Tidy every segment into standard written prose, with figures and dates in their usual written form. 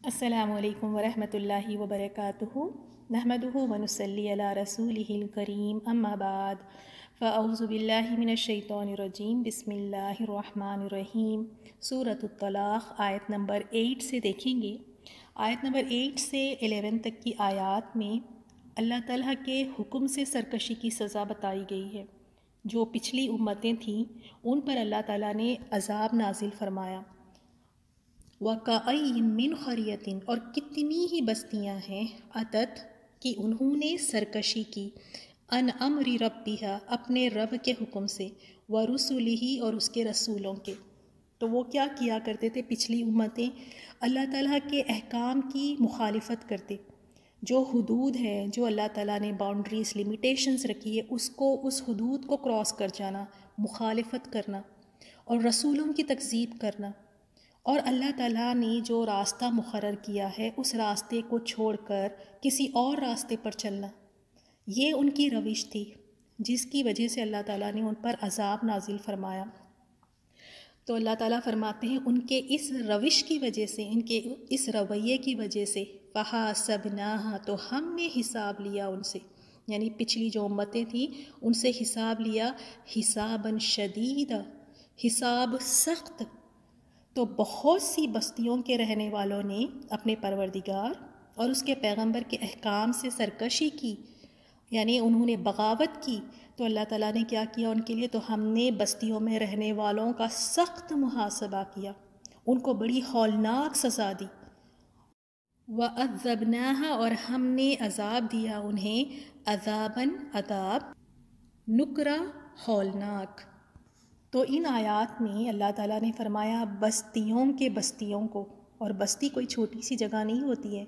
السلام علیکم ورحمۃ اللہ وبرکاتہ نحمدہ ونصلی علی رسولہ الکریم اما بعد فاعوذ باللہ من الشیطان الرجیم بسم اللہ الرحمن الرحیم سورۃ الطلاق آیت نمبر 8 سے دیکھیں گے۔ آیت نمبر 8 سے 11 تک کی آیات میں اللہ تعالیٰ کے حکم سے سرکشی کی سزا بتائی گئی ہے۔ جو پچھلی امتیں تھیں ان پر اللہ تعالیٰ نے عذاب نازل فرمایا۔ وَكَأَيٍّ مِّنْ قَرْيَةٍ اور کتنی ہی بستیاں ہیں عَتَتْ کہ انہوں نے سرکشی کی عَنْ أَمْرِ رَبِّهَا اپنے رب کے حکم سے وَرُسُلِهِ اور اس کے رسولوں کے۔ تو وہ کیا کیا کرتے تھے پچھلی امتیں؟ اللہ تعالیٰ کے احکام کی مخالفت کرتے۔ جو حدود ہے، جو اللہ تعالیٰ نے باؤنڈریز لیمیٹیشنز رکھی ہے، اس حدود کو کراس کر جانا، مخالفت کرنا اور رسولوں کی تکذیب کرنا، اور اللہ تعالیٰ نے جو راستہ مقرر کیا ہے اس راستے کو چھوڑ کر کسی اور راستے پر چلنا، یہ ان کی روش تھی جس کی وجہ سے اللہ تعالیٰ نے ان پر عذاب نازل فرمایا۔ تو اللہ تعالیٰ فرماتے ہیں ان کے اس روش کی وجہ سے، ان کے اس رویے کی وجہ سے فَحَاسَبْنَاهَا تو ہم نے حساب لیا ان سے، یعنی پچھلی جو امتیں تھیں ان سے حساب لیا، حساباً شدیدا، حساب سخت۔ تو بہت سی بستیوں کے رہنے والوں نے اپنے پروردگار اور اس کے پیغمبر کے احکام سے سرکشی کی، یعنی انہوں نے بغاوت کی، تو اللہ تعالیٰ نے کیا کیا ان کے لیے؟ تو ہم نے بستیوں میں رہنے والوں کا سخت محاسبہ کیا، ان کو بڑی ہولناک سزا دی۔ وَعَذَّبْنَاهَا اور ہم نے عذاب دیا انہیں، عذاباً عذاب، نکرا ہولناک۔ تو ان آیات میں اللہ تعالیٰ نے فرمایا بستیوں کے بستیوں کو، اور بستی کوئی چھوٹی سی جگہ نہیں ہوتی ہے۔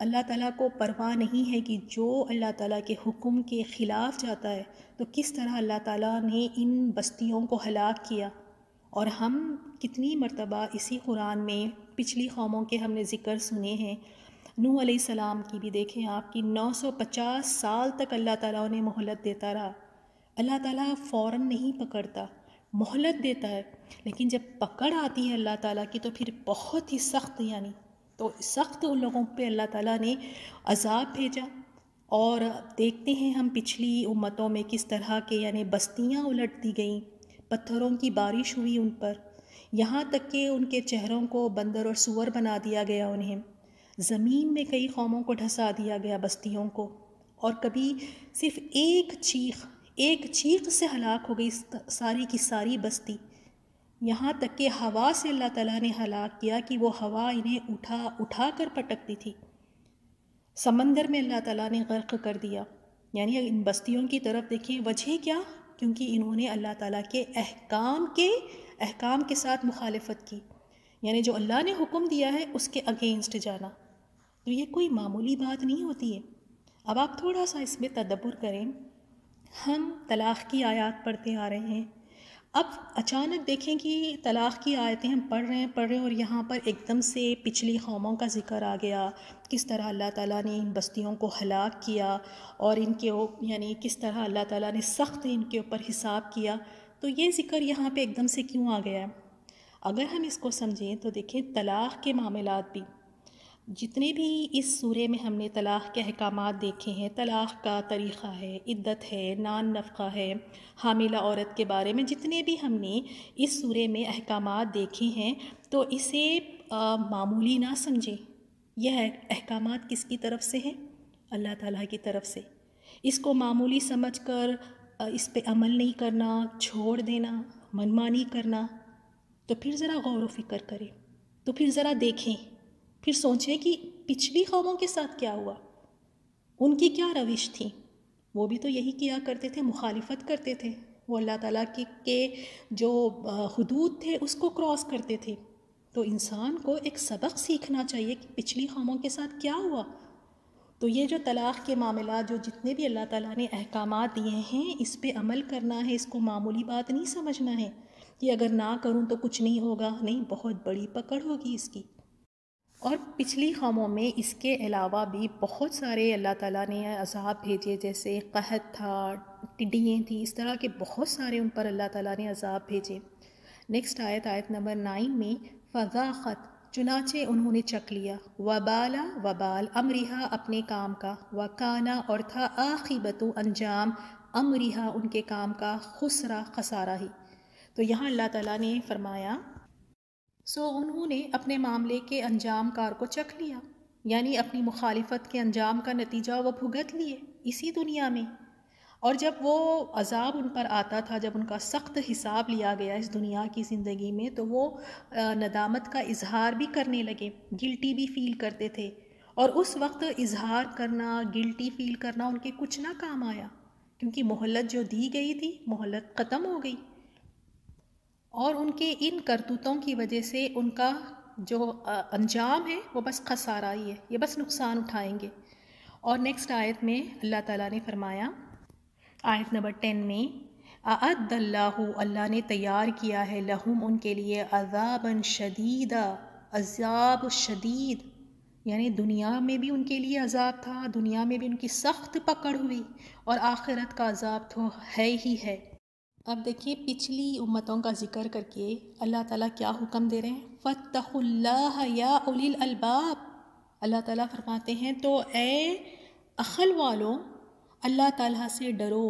اللہ تعالیٰ کو پرواہ نہیں ہے کہ جو اللہ تعالیٰ کے حکم کے خلاف جاتا ہے تو کس طرح اللہ تعالیٰ نے ان بستیوں کو ہلاک کیا۔ اور ہم کتنی مرتبہ اسی قرآن میں پچھلی قوموں کے ہم نے ذکر سنے ہیں۔ نوح علیہ السلام کی بھی دیکھیں آپ کی 950 سال تک اللہ تعالیٰ انہیں مہلت دیتا رہا۔ اللہ تعالیٰ فوراً نہیں پکڑتا، مہلت دیتا ہے، لیکن جب پکڑ آتی ہے اللہ تعالیٰ کی تو پھر بہت ہی سخت، یعنی تو سخت ان لوگوں پہ اللہ تعالیٰ نے عذاب بھیجا۔ اور دیکھتے ہیں ہم پچھلی امتوں میں کس طرح کے یعنی بستیاں الٹ دی گئیں، پتھروں کی بارش ہوئی ان پر، یہاں تک کہ ان کے چہروں کو بندر اور سور بنا دیا گیا، انہیں زمین میں کئی قوموں کو ڈھسا دیا گیا بستیوں کو، اور کبھی صرف ایک چیخ سے ہلاک ہو گئی ساری کی ساری بستی، یہاں تک کہ ہوا سے اللہ تعالیٰ نے ہلاک کیا کہ وہ ہوا انہیں اٹھا کر پٹکتی تھی، سمندر میں اللہ تعالیٰ نے غرق کر دیا۔ یعنی ان بستیوں کی طرف دیکھیں، وجہ کیا؟ کیونکہ انہوں نے اللہ تعالیٰ کے احکام کے ساتھ مخالفت کی، یعنی جو اللہ نے حکم دیا ہے اس کے اگینسٹ جانا۔ تو یہ کوئی معمولی بات نہیں ہوتی ہے۔ اب آپ تھوڑا سا اس میں تدبر کریں، ہم طلاق کی آیات پڑھتے آ رہے ہیں، اب اچانک دیکھیں کہ طلاق کی آیتیں ہم پڑھ رہے ہیں اور یہاں پر ایک دم سے پچھلی قوموں کا ذکر آ گیا، کس طرح اللہ تعالیٰ نے ان بستیوں کو ہلاک کیا اور ان کے یعنی کس طرح اللہ تعالیٰ نے سخت ان کے اوپر حساب کیا۔ تو یہ ذکر یہاں پہ ایک دم سے کیوں آ گیا ہے؟ اگر ہم اس کو سمجھیں تو دیکھیں طلاق کے معاملات بھی، جتنے بھی اس سورے میں ہم نے طلاق کے احکامات دیکھے ہیں، طلاق کا طریقہ ہے، عدت ہے، نان نفقہ ہے، حاملہ عورت کے بارے میں جتنے بھی ہم نے اس سورے میں احکامات دیکھے ہیں، تو اسے معمولی نہ سمجھیں۔ یہ احکامات کس کی طرف سے ہیں؟ اللہ تعالیٰ کی طرف سے۔ اس کو معمولی سمجھ کر اس پہ عمل نہیں کرنا، چھوڑ دینا، منمانی کرنا، تو پھر ذرا غور و فکر کریں، تو پھر ذرا دیکھیں، پھر سوچیں کہ پچھلی قوموں کے ساتھ کیا ہوا، ان کی کیا روش تھی۔ وہ بھی تو یہی کیا کرتے تھے، مخالفت کرتے تھے، وہ اللہ تعالیٰ کے جو حدود تھے اس کو کراس کرتے تھے۔ تو انسان کو ایک سبق سیکھنا چاہیے کہ پچھلی قوموں کے ساتھ کیا ہوا۔ تو یہ جو طلاق کے معاملات، جو جتنے بھی اللہ تعالیٰ نے احکامات دیے ہیں، اس پہ عمل کرنا ہے، اس کو معمولی بات نہیں سمجھنا ہے کہ اگر نہ کروں تو کچھ نہیں ہوگا، نہیں، بہت بڑی پکڑ ہوگی اس کی۔ اور پچھلی قوموں میں اس کے علاوہ بھی بہت سارے اللہ تعالیٰ نے عذاب بھیجے، جیسے قحط تھا، ٹڈیاں تھیں، اس طرح کے بہت سارے ان پر اللہ تعالیٰ نے عذاب بھیجے۔ نیکسٹ آیت نمبر 9 میں فَذَاقَتْ چنانچہ انہوں نے چکھ لیا، وبالا وبال امرہا اپنے کام کا، وکانا اور تھا عاقبۃ انجام امرہا ان کے کام کا خسرا خسارہ ہی۔ تو یہاں اللہ تعالیٰ نے فرمایا انہوں نے اپنے معاملے کے انجام کار کو چکھ لیا، یعنی اپنی مخالفت کے انجام کا نتیجہ وہ بھگت لیے اسی دنیا میں، اور جب وہ عذاب ان پر آتا تھا، جب ان کا سخت حساب لیا گیا اس دنیا کی زندگی میں، تو وہ ندامت کا اظہار بھی کرنے لگے، گلٹی بھی فیل کرتے تھے، اور اس وقت اظہار کرنا، گلٹی فیل کرنا ان کے کچھ نہ کام آیا، کیونکہ مہلت جو دی گئی تھی مہلت ختم ہو گئی، اور ان کے ان کرتوتوں کی وجہ سے ان کا جو انجام ہے وہ بس خسارہ ہی ہے، یہ بس نقصان اٹھائیں گے۔ اور نیکسٹ آیت میں اللہ تعالیٰ نے فرمایا، آیت نمبر 10 میں، اعد اللہ، اللہ نے تیار کیا ہے، لہم ان کے لیے، عذابا شدیدا، عذاب شدید، یعنی دنیا میں بھی ان کے لیے عذاب تھا، دنیا میں بھی ان کی سخت پکڑ ہوئی، اور آخرت کا عذاب تو ہے ہی ہے۔ اب دیکھیے پچھلی امتوں کا ذکر کر کے اللہ تعالیٰ کیا حکم دے رہے ہیں، فاتقوا اللہ یا اولی الالباب، اللہ تعالیٰ فرماتے ہیں تو اے عقل والوں اللہ تعالیٰ سے ڈرو۔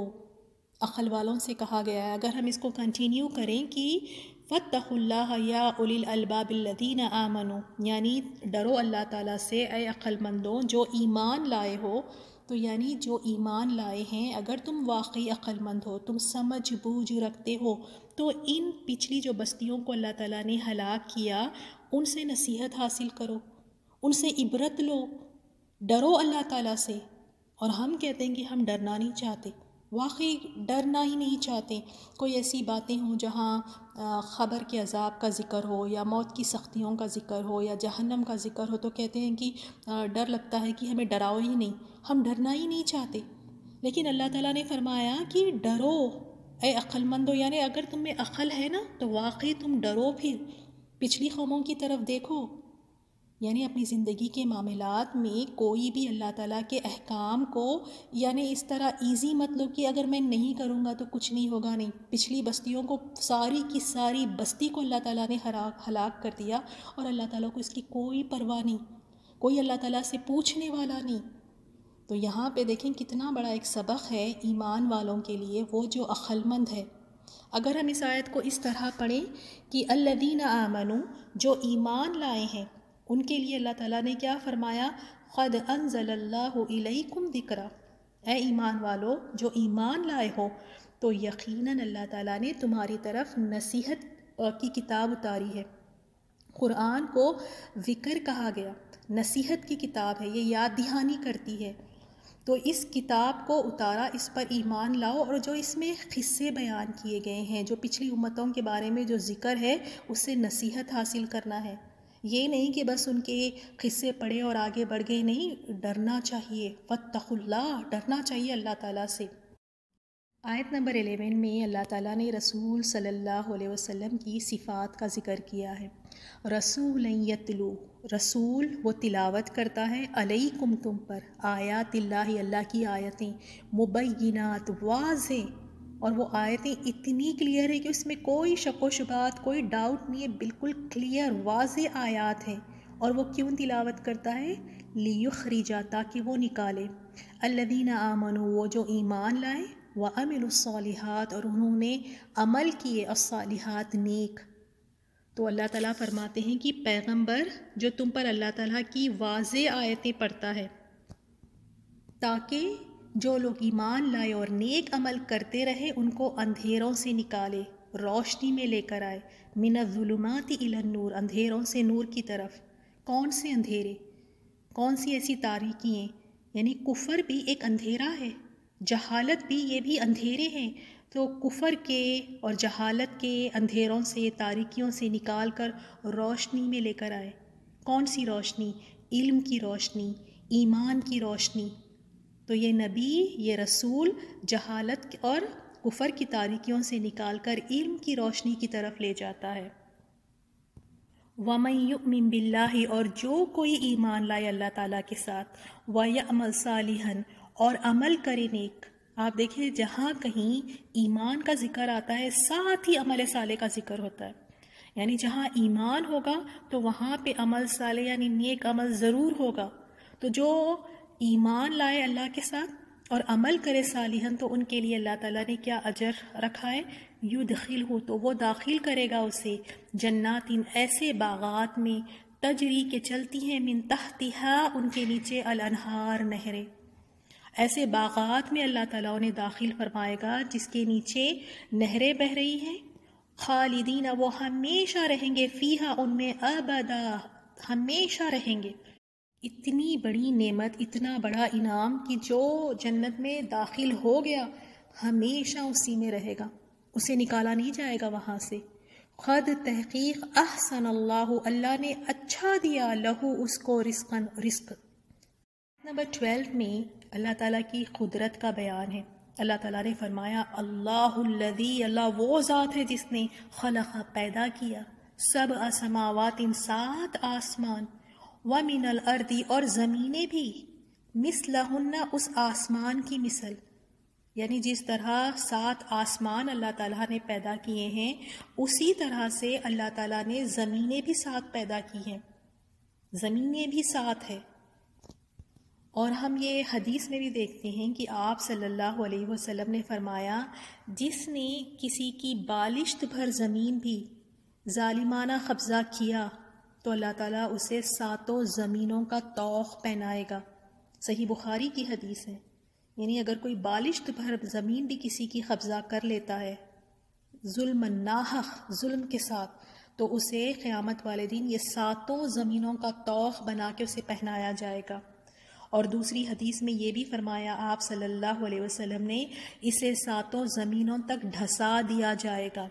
عقل والوں سے کہا گیا ہے، اگر ہم اس کو کنٹینیو کریں کہ فاتقوا اللہ یا اولی الالباب الذین آمنوا، یعنی ڈرو اللہ تعالیٰ سے اے عقل مندوں جو ایمان لائے ہو، تو یعنی جو ایمان لائے ہیں، اگر تم واقعی عقل مند ہو، تم سمجھ بوجھ رکھتے ہو، تو ان پچھلی جو بستیوں کو اللہ تعالیٰ نے ہلاک کیا ان سے نصیحت حاصل کرو، ان سے عبرت لو، ڈرو اللہ تعالیٰ سے۔ اور ہم کہتے ہیں کہ ہم ڈرنا نہیں چاہتے، واقعی ڈرنا ہی نہیں چاہتے۔ کوئی ایسی باتیں ہوں جہاں خبر کے عذاب کا ذکر ہو، یا موت کی سختیوں کا ذکر ہو، یا جہنم کا ذکر ہو، تو کہتے ہیں کہ ڈر لگتا ہے کہ ہمیں ڈراؤ ہی نہیں، ہم ڈرنا ہی نہیں چاہتے۔ لیکن اللہ تعالیٰ نے فرمایا کہ ڈرو اے عقل مندو، یعنی اگر تم میں عقل ہے نا تو واقعی تم ڈرو، پھر پچھلی قوموں کی طرف دیکھو، یعنی اپنی زندگی کے معاملات میں کوئی بھی اللہ تعالیٰ کے احکام کو یعنی اس طرح ایزی مت لو کہ اگر میں نہیں کروں گا تو کچھ نہیں ہوگا، نہیں۔ پچھلی بستیوں کو، ساری کی ساری بستی کو اللہ تعالیٰ نے ہلاک کر دیا، اور اللہ تعالیٰ کو اس کی کوئی پرواہ نہیں، کوئی اللہ تعالیٰ سے پوچھنے والا نہیں۔ تو یہاں پہ دیکھیں کتنا بڑا ایک سبق ہے ایمان والوں کے لیے، وہ جو عقل مند ہے۔ اگر ہم اس آیت کو اس طرح پڑھیں کہ الذین آمنوا، جو ایمان لائے ہیں، ان کے لیے اللہ تعالیٰ نے کیا فرمایا، قد انزل اللہ الیکم ذکرا، اے ایمان والو جو ایمان لائے ہو تو یقیناً اللہ تعالیٰ نے تمہاری طرف نصیحت کی کتاب اتاری ہے۔ قرآن کو ذکر کہا گیا، نصیحت کی کتاب ہے، یہ یاد دہانی کرتی ہے۔ تو اس کتاب کو اتارا، اس پر ایمان لاؤ، اور جو اس میں قصے بیان کیے گئے ہیں، جو پچھلی امتوں کے بارے میں جو ذکر ہے، اس سے نصیحت حاصل کرنا ہے۔ یہ نہیں کہ بس ان کے قصے پڑھے اور آگے بڑھ گئے، نہیں، ڈرنا چاہیے، فاتقوا اللہ، ڈرنا چاہیے اللہ تعالیٰ سے۔ آیت نمبر 11 میں اللہ تعالیٰ نے رسول صلی اللہ علیہ وسلم کی صفات کا ذکر کیا ہے۔ رسول یتلو، رسول وہ تلاوت کرتا ہے، علیکم تم پر، آیات اللہ، اللہ کی آیتیں، مبینات واضح، اور وہ آیتیں اتنی کلیئر ہے کہ اس میں کوئی شک و شبہات، کوئی ڈاؤٹ نہیں ہے، بالکل کلیئر واضح آیات ہیں۔ اور وہ کیوں تلاوت کرتا ہے، لیخرج، تاکہ وہ نکالے، الذین آمنوا، وہ جو ایمان لائے، وعملوا الصالحات، اور انہوں نے عمل کیے، الصالحات نیک۔ تو اللہ تعالیٰ فرماتے ہیں کہ پیغمبر جو تم پر اللہ تعالیٰ کی واضح آیتیں پڑھتا ہے، تاکہ جو لوگ ایمان لائے اور نیک عمل کرتے رہے ان کو اندھیروں سے نکالے، روشنی میں لے کر آئے، من الظلمات الی النور، اندھیروں سے نور کی طرف۔ کون سے اندھیرے، کون سی ایسی تاریکیاں، یعنی کفر بھی ایک اندھیرا ہے، جہالت بھی، یہ بھی اندھیرے ہیں۔ تو کفر کے اور جہالت کے اندھیروں سے، تاریکیوں سے نکال کر روشنی میں لے کر آئے۔ کون سی روشنی، علم کی روشنی، ایمان کی روشنی۔ تو یہ نبی، یہ رسول جہالت اور کفر کی تاریکیوں سے نکال کر علم کی روشنی کی طرف لے جاتا ہے۔ وَمَن يُؤْمِن بِاللَّهِ، اور جو کوئی ایمان لائے اللہ تعالیٰ کے ساتھ، وَيَعْمَلْ صَالِحًا، اور عمل کرے نیک۔ آپ دیکھیں جہاں کہیں ایمان کا ذکر آتا ہے، ساتھ ہی عمل صالح کا ذکر ہوتا ہے۔ یعنی جہاں ایمان ہوگا تو وہاں پہ عمل صالح یعنی نیک عمل ضرور ہوگا. تو جو ایمان لائے اللہ کے ساتھ اور عمل کرے صالحاً تو ان کے لیے اللہ تعالیٰ نے کیا اجر رکھا ہے؟ یدخلہ، تو وہ داخل کرے گا اسے جنات، ایسے باغات میں، تجری کے چلتی ہیں، من تحتہا ان کے نیچے، الانہار نہریں، ایسے باغات میں اللہ تعالیٰ انہیں داخل فرمائے گا جس کے نیچے نہریں بہہ رہی ہیں. خالدین، وہ ہمیشہ رہیں گے، فیہا ان میں، ابدا ہمیشہ رہیں گے. اتنی بڑی نعمت، اتنا بڑا انعام کہ جو جنت میں داخل ہو گیا ہمیشہ اسی میں رہے گا، اسے نکالا نہیں جائے گا وہاں سے. خود تحقیق احسن اللہ، اللہ نے اچھا دیا، لہو اس کو، رزق. نمبر 12 میں اللہ تعالیٰ کی قدرت کا بیان ہے. اللہ تعالیٰ نے فرمایا اللہ الذی، اللہ وہ ذات ہے جس نے خلق پیدا کیا، سبع سماوات 7 آسمان، ومن الارض اور زمینیں بھی، مثلہن اس آسمان کی مثل، یعنی جس طرح 7 آسمان اللہ تعالیٰ نے پیدا کیے ہیں اسی طرح سے اللہ تعالیٰ نے زمینیں بھی 7 پیدا کی ہیں، زمینیں بھی 7 ہے. اور ہم یہ حدیث میں بھی دیکھتے ہیں کہ آپ صلی اللہ علیہ وسلم نے فرمایا جس نے کسی کی بالشت بھر زمین بھی ظالمانہ قبضہ کیا تو اللہ تعالیٰ اسے 7 زمینوں کا طوق پہنائے گا. صحیح بخاری کی حدیث ہے. یعنی اگر کوئی بالشت بھر زمین بھی کسی کی قبضہ کر لیتا ہے ظلم ناحق، ظلم کے ساتھ، تو اسے قیامت والے دن یہ 7 زمینوں کا طوق بنا کے اسے پہنایا جائے گا. اور دوسری حدیث میں یہ بھی فرمایا آپ صلی اللہ علیہ وسلم نے، اسے 7 زمینوں تک ڈھسا دیا جائے گا.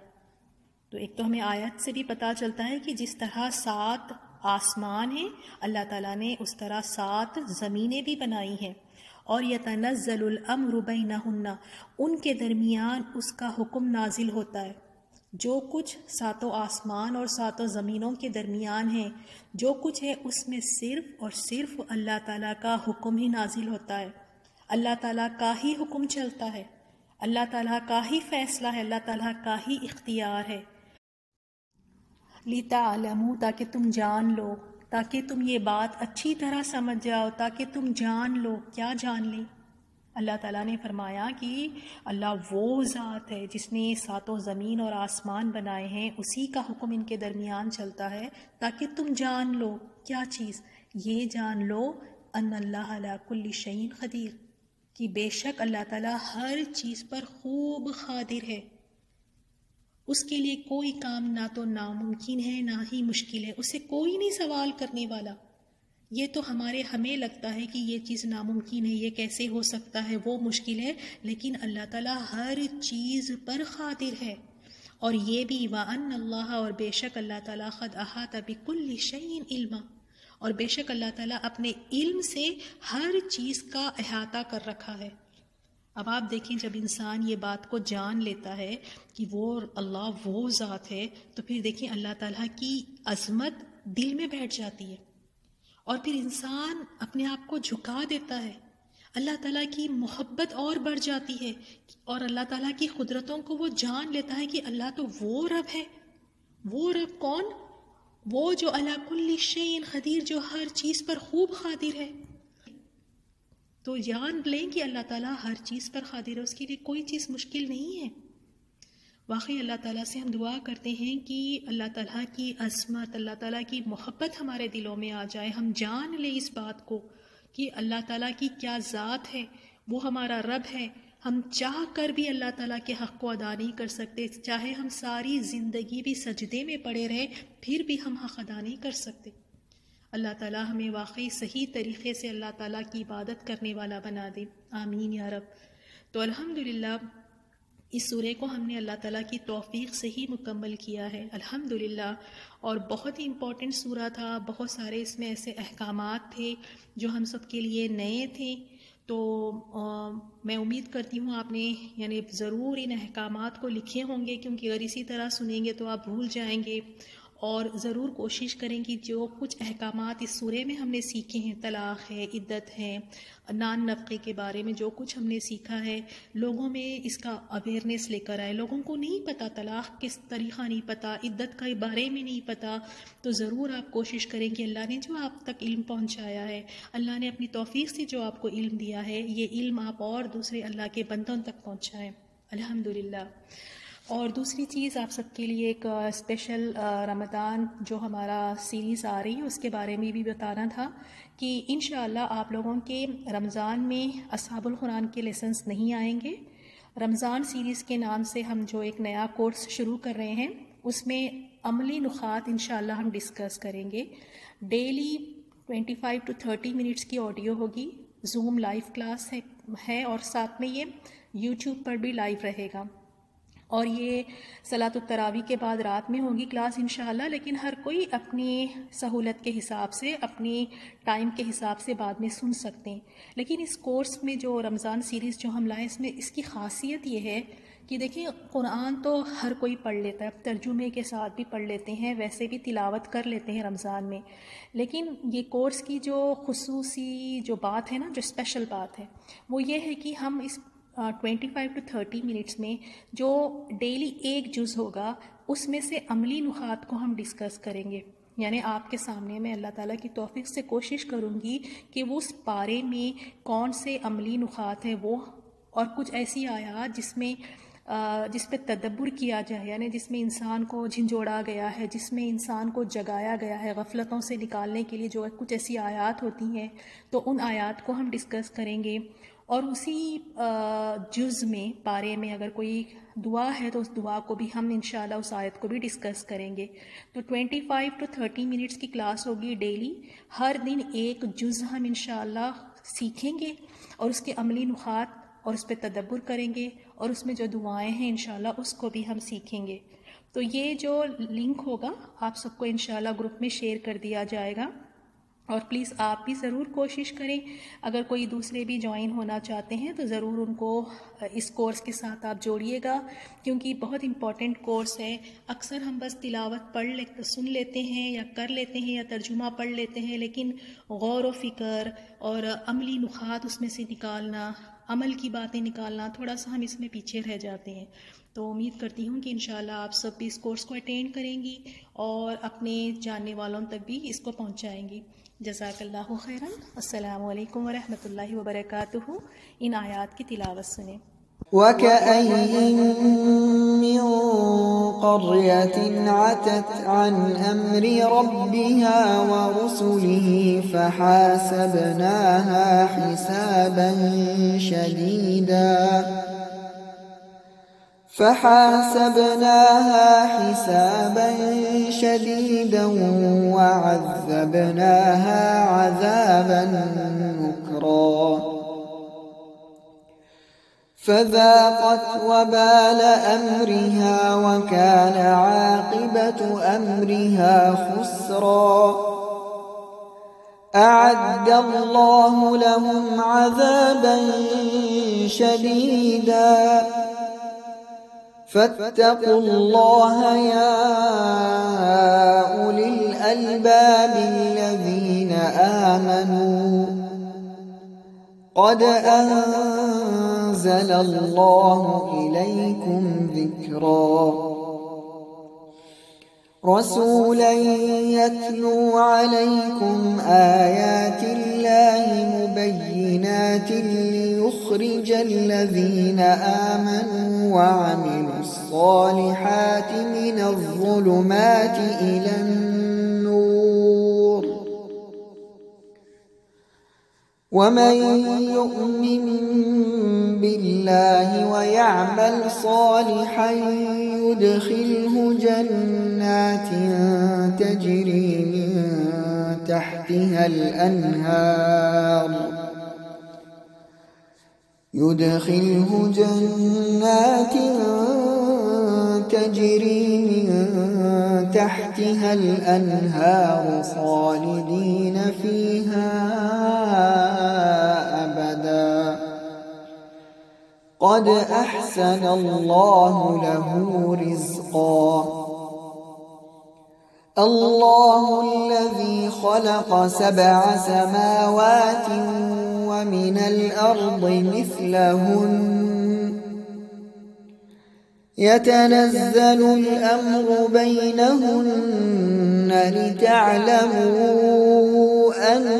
تو ایک تو ہمیں آیت سے بھی پتہ چلتا ہے کہ جس طرح 7 آسمان ہیں اللہ تعالیٰ نے اس طرح 7 زمینیں بھی بنائی ہیں. اور یتنزل الامر بینہن، ان کے درمیان اس کا حکم نازل ہوتا ہے. جو کچھ 7 آسمان اور 7 زمینوں کے درمیان ہے، جو کچھ ہے اس میں صرف اور صرف اللہ تعالیٰ کا حکم ہی نازل ہوتا ہے، اللہ تعالیٰ کا ہی حکم چلتا ہے، اللہ تعالیٰ کا ہی فیصلہ ہے، اللہ تعالیٰ کا ہی اختیار ہے. لِتَعْلَمُوا، تاکہ تم جان لو، تاکہ تم یہ بات اچھی طرح سمجھ جاؤ، تاکہ تم جان لو. کیا جان لیں؟ اللہ تعالیٰ نے فرمایا کہ اللہ وہ ذات ہے جس نے 7 زمین اور آسمان بنائے ہیں، اسی کا حکم ان کے درمیان چلتا ہے، تاکہ تم جان لو. کیا چیز؟ یہ جان لو ان اللہ علی کل شیء قدیر، کہ بے شک اللہ تعالیٰ ہر چیز پر خوب قادر ہے. اس کے لیے کوئی کام نہ تو ناممکن ہے نہ ہی مشکل ہے، اسے کوئی نہیں سوال کرنے والا. یہ تو ہمیں لگتا ہے کہ یہ چیز ناممکن ہے، یہ کیسے ہو سکتا ہے، وہ مشکل ہے، لیکن اللہ تعالیٰ ہر چیز پر قادر ہے. اور یہ بھی وَأَنَّ اللَّهَ، اور بے شک اللہ تعالیٰ قَدْ أَحَاطَ بِكُلِّ شَيْءٍ عِلْمًا، اور بے شک اللہ تعالیٰ اپنے علم سے ہر چیز کا احاطہ کر رکھا ہے. اب آپ دیکھیں جب انسان یہ بات کو جان لیتا ہے کہ وہ اللہ وہ ذات ہے، تو پھر دیکھیں اللہ تعالیٰ کی عظمت دل میں بیٹھ جاتی ہے، اور پھر انسان اپنے آپ کو جھکا دیتا ہے، اللہ تعالیٰ کی محبت اور بڑھ جاتی ہے، اور اللہ تعالیٰ کی قدرتوں کو وہ جان لیتا ہے کہ اللہ تو وہ رب ہے. وہ رب کون؟ وہ جو علی کل شیء قدیر، جو ہر چیز پر خوب قادر ہے. تو جان لیں کہ اللہ تعالیٰ ہر چیز پر قادر ہے، اس کے لیے کوئی چیز مشکل نہیں ہے. واقعی اللہ تعالیٰ سے ہم دعا کرتے ہیں کہ اللہ تعالیٰ کی عظمت، اللہ تعالیٰ کی محبت ہمارے دلوں میں آ جائے، ہم جان لیں اس بات کو کہ اللہ تعالیٰ کی کیا ذات ہے، وہ ہمارا رب ہے. ہم چاہ کر بھی اللہ تعالیٰ کے حق کو ادا نہیں کر سکتے، چاہے ہم ساری زندگی بھی سجدے میں پڑے رہیں پھر بھی ہم حق ادا نہیں کر سکتے. اللہ تعالیٰ ہمیں واقعی صحیح طریقے سے اللہ تعالیٰ کی عبادت کرنے والا بنا دے، آمین یا رب. تو الحمدللہ اس سورے کو ہم نے اللہ تعالیٰ کی توفیق سے ہی مکمل کیا ہے، الحمدللہ. اور بہت ہی امپورٹنٹ سورہ تھا، بہت سارے اس میں ایسے احکامات تھے جو ہم سب کے لیے نئے تھے. تو میں امید کرتی ہوں آپ نے ضرور ان احکامات کو لکھے ہوں گے، کیونکہ اگر اسی طرح سنیں گے تو آپ بھول جائیں گے. اور ضرور کوشش کریں کہ جو کچھ احکامات اس سورے میں ہم نے سیکھے ہیں، طلاق ہے، عدت ہے، نان نفقے کے بارے میں جو کچھ ہم نے سیکھا ہے، لوگوں میں اس کا اویئرنیس لے کر آئے. لوگوں کو نہیں پتہ، طلاق کس طریقہ نہیں پتہ، عدت کے بارے میں نہیں پتہ. تو ضرور آپ کوشش کریں کہ اللہ نے جو آپ تک علم پہنچایا ہے، اللہ نے اپنی توفیق سے جو آپ کو علم دیا ہے، یہ علم آپ اور دوسرے اللہ کے بندوں تک پہنچائیں. الحمدللہ. اور دوسری چیز آپ سب کے لیے ایک اسپیشل رمضان جو ہمارا سیریز آ رہی ہے اس کے بارے میں بھی بتانا تھا کہ انشاءاللہ آپ لوگوں کے رمضان میں اصحاب القرآن کے لیسنس نہیں آئیں گے. رمضان سیریز کے نام سے ہم جو ایک نیا کورس شروع کر رہے ہیں اس میں عملی نکات انشاءاللہ ہم ڈسکس کریں گے. ڈیلی 25 to 30 منٹس کی آڈیو ہوگی. زوم لائیو کلاس ہے اور ساتھ میں یہ یوٹیوب پر بھی لائیو رہے گا. اور یہ صلاۃ التراویح کے بعد رات میں ہوگی کلاس انشاءاللہ، لیکن ہر کوئی اپنی سہولت کے حساب سے، اپنی ٹائم کے حساب سے بعد میں سن سکتے ہیں. لیکن اس کورس میں جو رمضان سیریز جو ہم لائیں، اس میں اس کی خاصیت یہ ہے کہ دیکھیں قرآن تو ہر کوئی پڑھ لیتا ہے، ترجمے کے ساتھ بھی پڑھ لیتے ہیں، ویسے بھی تلاوت کر لیتے ہیں رمضان میں. لیکن یہ کورس کی جو خصوصی جو بات ہے نا، جو اسپیشل بات ہے، وہ یہ ہے کہ ہم اس 25 to 30 منٹس میں جو ڈیلی ایک جز ہوگا اس میں سے عملی نکات کو ہم ڈسکس کریں گے. یعنی آپ کے سامنے میں اللہ تعالیٰ کی توفیق سے کوشش کروں گی کہ وہ اس پارے میں کون سے عملی نکات ہیں وہ، اور کچھ ایسی آیات جس پہ تدبر کیا جائے، یعنی جس میں انسان کو جھنجھوڑا گیا ہے، جس میں انسان کو جگایا گیا ہے غفلتوں سے نکالنے کے لیے. جو کچھ ایسی آیات ہوتی ہیں تو ان آیات کو ہم ڈسکس کریں گے. اور اسی جز میں، پارے میں اگر کوئی دعا ہے تو اس دعا کو بھی ہم انشاءاللہ اس آیت کو بھی ڈسکس کریں گے. تو 25 to 30 منٹس کی کلاس ہوگی ڈیلی. ہر دن ایک جز ہم انشاءاللہ سیکھیں گے اور اس کے عملی نکات اور اس پہ تدبر کریں گے، اور اس میں جو دعائیں ہیں انشاءاللہ اس کو بھی ہم سیکھیں گے. تو یہ جو لنک ہوگا آپ سب کو انشاءاللہ گروپ میں شیئر کر دیا جائے گا. اور پلیز آپ بھی ضرور کوشش کریں، اگر کوئی دوسرے بھی جوائن ہونا چاہتے ہیں تو ضرور ان کو اس کورس کے ساتھ آپ جوڑیے گا، کیونکہ بہت امپورٹنٹ کورس ہے. اکثر ہم بس تلاوت سن لیتے ہیں یا کر لیتے ہیں یا ترجمہ پڑھ لیتے ہیں، لیکن غور و فکر اور عملی نکات اس میں سے نکالنا، عمل کی باتیں نکالنا، تھوڑا سا ہم اس میں پیچھے رہ جاتے ہیں. تو امید کرتی ہوں کہ انشاءاللہ آپ سب بھی اس کورس کو اٹینڈ کریں گی اور اپنے جاننے والوں تک بھی اس کو پہنچائیں گی. جزاک اللہ خیرا. السلام علیکم ورحمۃ اللہ وبرکاتہ. ان آیات کی تلاوت سنیں. وَكَأَيِّن مِّن قَرْيَةٍ عَتَتْ عَنْ أَمْرِ رَبِّهَا وَرُسُلِهِ فحاسبناها حسابا شديدا وعذبناها عذابا نكرا فذاقت وبال أمرها وكان عاقبة أمرها خسرا أعد الله لهم عذابا شديدا فاتقوا الله يا أولي الألباب الذين آمنوا قد أنزل الله إليكم ذكرا رسولا يتلو عليكم آيات الله مبينات ليخرج الذين آمنوا وعملوا الصالحات من الظلمات إلى النور ومن يؤمن بالله ويعمل صالحا يدخله جنات تجري من تحتها الأنهار خالدين فيها أبدا قد أحسن الله له رزقا الله الذي خلق 7 سماوات ومن الأرض مثلهن يتنزل الأمر بينهن لتعلموا أن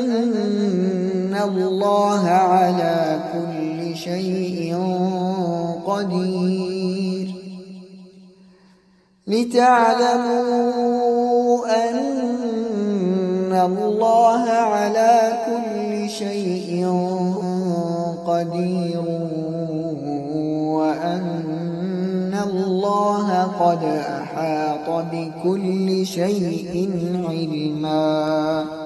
الله على كل شيء قدير وأن الله قد أحاط بكل شيء علما.